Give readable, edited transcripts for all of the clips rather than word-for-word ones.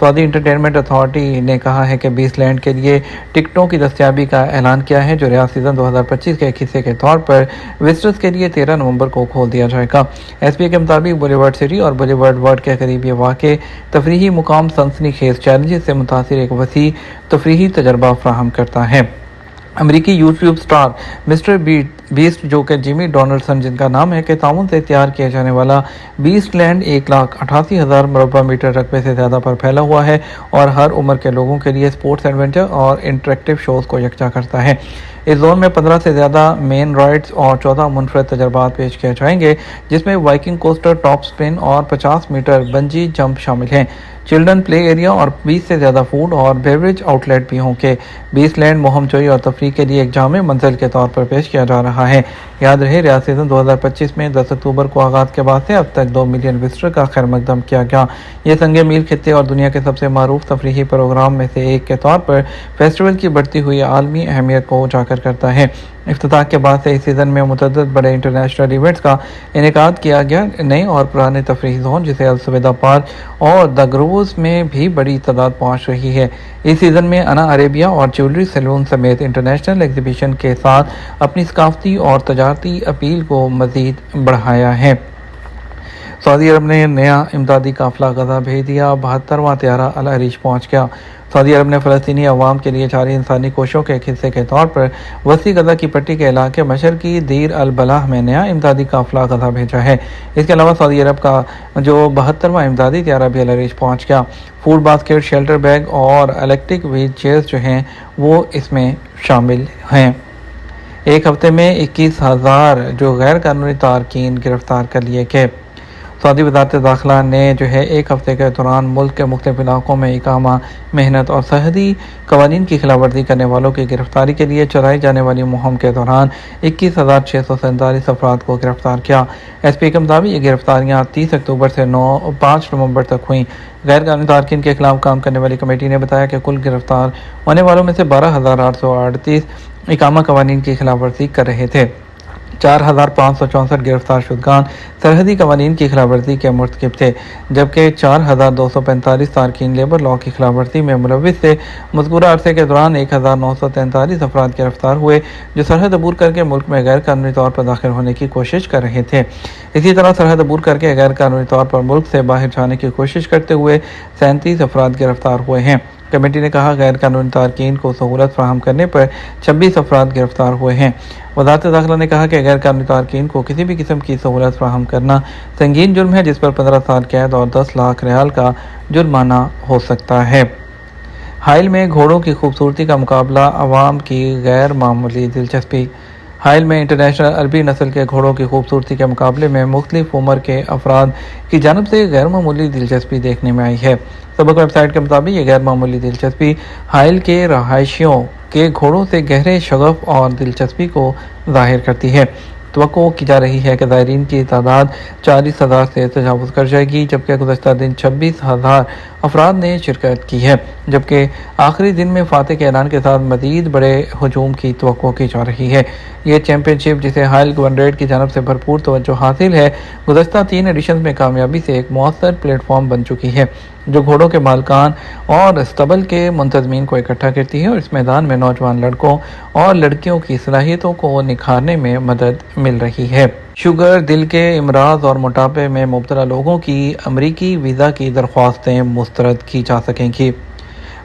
سعودی entertainment authority نے کہا ہے کہ بیس لینڈ کے لیے ٹکٹوں کی دستیابی کا اعلان کیا ہے، جو ریاض سیزن 2025 کے ایک حصے کے طور پر وزٹرز کے لیے 13 نومبر کو کھول دیا جائے گا۔ ایس پی اے کے مطابق بولیورڈ سٹی اور بولیورڈ ورڈ کے قریب یہ واقع تفریحی مقام سنسنی خیز چیلنجز سے متاثر ایک وسیع تفریحی تجربہ فراہم کرتا ہے۔ امریکی یوٹیوب سٹار مسٹر بیسٹ، جو کہ جیمی ڈونلڈسن جن کا نام ہے، کے تعاون سے تیار کیا جانے والا بیسٹ لینڈ 1,88,000 مربع میٹر رقبے سے زیادہ پر پھیلا ہوا ہے اور ہر عمر کے لوگوں کے لیے سپورٹس، ایڈونچر اور انٹریکٹیو شوز کو یکجا کرتا ہے۔ اس زون میں 15 سے زیادہ مین رائڈز اور 14 منفرد تجربات پیش کیے جائیں گے، جس میں وائکنگ کوسٹر، ٹاپ سپن اور 50 میٹر بنجی جمپ شامل ہیں۔ چلڈرن پلے ایریا اور 20 سے زیادہ فوڈ اور بیوریج آؤٹ لیٹ بھی ہوں گے۔ بیس لینڈ مہم جوئی اور تفریح کے لیے ایک جامع منزل کے طور پر پیش کیا جا رہا ہے۔ یاد رہے، ریاض سیزن 2025 میں 10 اکتوبر کو آغاز کے بعد سے اب تک 2 ملین وزٹر کا خیر مقدم کیا گیا۔ یہ سنگ میل خطے اور دنیا کے سب سے معروف تفریحی پروگرام میں سے ایک کے طور پر فیسٹیول کی بڑھتی ہوئی عالمی اہمیت کو اجاگر کرتا ہے۔ افتتاح کے بعد سے اس سیزن میں متعدد بڑے انٹرنیشنل ایونٹس کا انعقاد کیا گیا۔ نئے اور پرانے تفریحی زون جیسے السویدہ پارک اور دی گرووز میں بھی بڑی تعداد پہنچ رہی ہے۔ اس سیزن میں انا عربیہ اور جیولری سیلون سمیت انٹرنیشنل ایگزیبیشن کے ساتھ اپنی ثقافتی اور تجارتی اپیل کو مزید بڑھایا ہے۔ سعودی عرب نے نیا امدادی قافلہ غزہ بھیج دیا، 72واں طیارہ العریش پہنچ گیا۔ سعودی عرب نے فلسطینی عوام کے لیے جاری انسانی کوششوں کے ایک حصے کے طور پر وسیع غزہ کی پٹی کے علاقے مشرقی دیر البلح میں نیا امدادی قافلہ غزہ بھیجا ہے۔ اس کے علاوہ سعودی عرب کا جو 72واں امدادی طیارہ بھی العریش پہنچ گیا۔ فوڈ باسکٹ، شیلٹر بیگ اور الیکٹرک وہیل چیئرز جو ہیں وہ اس میں شامل ہیں۔ ایک ہفتے میں 21,000 جو غیر قانونی تارکین گرفتار کر لیے گئے۔ سعودی وزارت داخلہ نے ایک ہفتے کے دوران ملک کے مختلف علاقوں میں اقامہ، محنت اور سرحدی قوانین کی خلاف ورزی کرنے والوں کی گرفتاری کے لیے چلائی جانے والی مہم کے دوران 21,647 افراد کو گرفتار کیا۔ ایس پی کے مطابق یہ گرفتاریاں 30 اکتوبر سے 5 نومبر تک ہوئیں۔ غیر قانونی تارکین کے خلاف کام کرنے والی کمیٹی نے بتایا کہ کل گرفتار ہونے والوں میں سے 12,838 اقامہ قوانین کی خلاف ورزی کر رہے تھے۔ 4,564 گرفتار شدگان سرحدی قوانین کی خلاف ورزی کے مرتکب تھے، جبکہ 4,245 تارکین لیبر لاء کی خلاف ورزی میں ملوث تھے۔ مذکورہ عرصے کے دوران 1,943 افراد گرفتار ہوئے جو سرحد عبور کر کے ملک میں غیر قانونی طور پر داخل ہونے کی کوشش کر رہے تھے۔ اسی طرح سرحد عبور کر کے غیر قانونی طور پر ملک سے باہر جانے کی کوشش کرتے ہوئے 37 افراد گرفتار ہوئے ہیں۔ کمیٹی نے کہا غیر قانونی تارکین کو سہولت فراہم کرنے پر 26 افراد گرفتار ہوئے ہیں۔ وزارت داخلہ نے کہا کہ غیر قانونی تارکین کو کسی بھی قسم کی سہولت فراہم کرنا سنگین جرم ہے، جس پر 15 سال قید اور 10 لاکھ ریال کا جرمانہ ہو سکتا ہے۔ حائل میں گھوڑوں کی خوبصورتی کا مقابلہ، عوام کی غیر معمولی دلچسپی۔ حائل میں انٹرنیشنل عربی نسل کے گھوڑوں کی خوبصورتی کے مقابلے میں مختلف عمر کے افراد کی جانب سے غیر معمولی دلچسپی دیکھنے میں آئی ہے۔ سبق ویب سائٹ کے مطابق یہ غیر معمولی دلچسپی حائل کے رہائشیوں کے گھوڑوں سے گہرے شغف اور دلچسپی کو ظاہر کرتی ہے۔ توقع کی جا رہی ہے کہ زائرین کی تعداد 40,000 سے تجاوز کر جائے گی، جبکہ گزشتہ دن 26,000 افراد نے شرکت کی ہے، جبکہ آخری دن میں فاتح کے اعلان کے ساتھ مزید بڑے ہجوم کی توقع کی جا رہی ہے۔ یہ چیمپئن شپ، جسے حائل گورنریٹ کی جانب سے بھرپور توجہ حاصل ہے، گزشتہ 3 ایڈیشنز میں کامیابی سے ایک مؤثر پلیٹ فارم بن چکی ہے جو گھوڑوں کے مالکان اور اسٹیبل کے منتظمین کو اکٹھا کرتی ہے اور اس میدان میں نوجوان لڑکوں اور لڑکیوں کی صلاحیتوں کو نکھارنے میں مدد مل رہی ہے۔ شوگر، دل کے امراض اور موٹاپے میں مبتلا لوگوں کی امریکی ویزا کی درخواستیں مسترد کی جا سکیں گی۔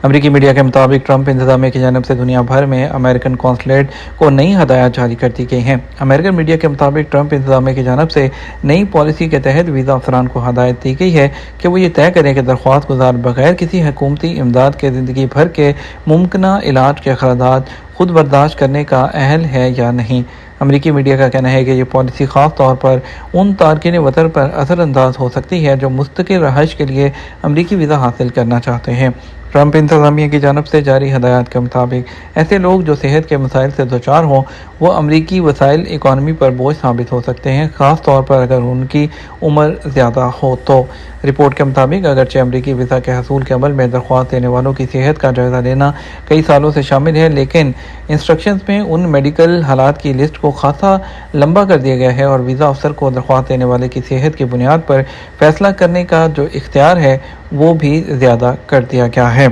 امریکی میڈیا کے مطابق ٹرمپ انتظامیہ کی جانب سے دنیا بھر میں امریکن قونصلیٹ کو نئی ہدایات جاری کر دی گئی ہیں۔ امریکن میڈیا کے مطابق ٹرمپ انتظامیہ کی جانب سے نئی پالیسی کے تحت ویزا افسران کو ہدایت دی گئی ہے کہ وہ یہ طے کریں کہ درخواست گزار بغیر کسی حکومتی امداد کے زندگی بھر کے ممکنہ علاج کے اخراجات خود برداشت کرنے کا اہل ہے یا نہیں۔ امریکی میڈیا کا کہنا ہے کہ یہ پالیسی خاص طور پر ان تارکین وطن پر اثر انداز ہو سکتی ہے جو مستقل رہائش کے لیے امریکی ویزا حاصل کرنا چاہتے ہیں۔ ٹرمپ انتظامیہ کی جانب سے جاری ہدایات کے مطابق ایسے لوگ جو صحت کے مسائل سے دوچار ہوں وہ امریکی وسائل اکانومی پر بوجھ ثابت ہو سکتے ہیں، خاص طور پر اگر ان کی عمر زیادہ ہو تو۔ رپورٹ کے مطابق اگرچہ امریکی ویزا کے حصول کے عمل میں درخواست دینے والوں کی صحت کا جائزہ لینا کئی سالوں سے شامل ہے، لیکن انسٹرکشنز میں ان میڈیکل حالات کی لسٹ کو خاصا لمبا کر دیا گیا ہے اور ویزا افسر کو درخواست دینے والے کی صحت کی بنیاد پر فیصلہ کرنے کا جو اختیار ہے وہ بھی زیادہ کر دیا گیا ہے۔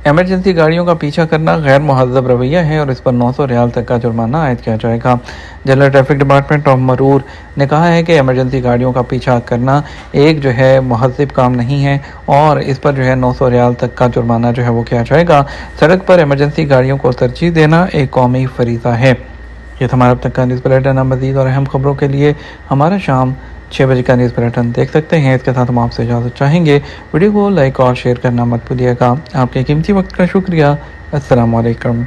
ایمرجنسی گاڑیوں کا پیچھا کرنا غیر مہذب رویہ ہے اور اس پر 900 ریال تک کا جرمانہ عائد کیا جائے گا۔ جنرل ٹریفک ڈپارٹمنٹ آف مرور نے کہا ہے کہ ایمرجنسی گاڑیوں کا پیچھا کرنا ایک مہذب کام نہیں ہے اور اس پر 900 ریال تک کا جرمانہ وہ کیا جائے گا۔ سڑک پر ایمرجنسی گاڑیوں کو ترجیح دینا ایک قومی فریضہ ہے۔ یہ ہمارا اب تک کا نیوز بلیٹن۔ مزید اور اہم خبروں کے لیے ہمارا شام 6 بجے کا نیوز بلیٹن دیکھ سکتے ہیں۔ اس کے ساتھ ہم آپ سے اجازت چاہیں گے۔ ویڈیو کو لائک اور شیئر کرنا مت بھولیے گا۔ آپ کے قیمتی وقت کا شکریہ۔ السلام علیکم۔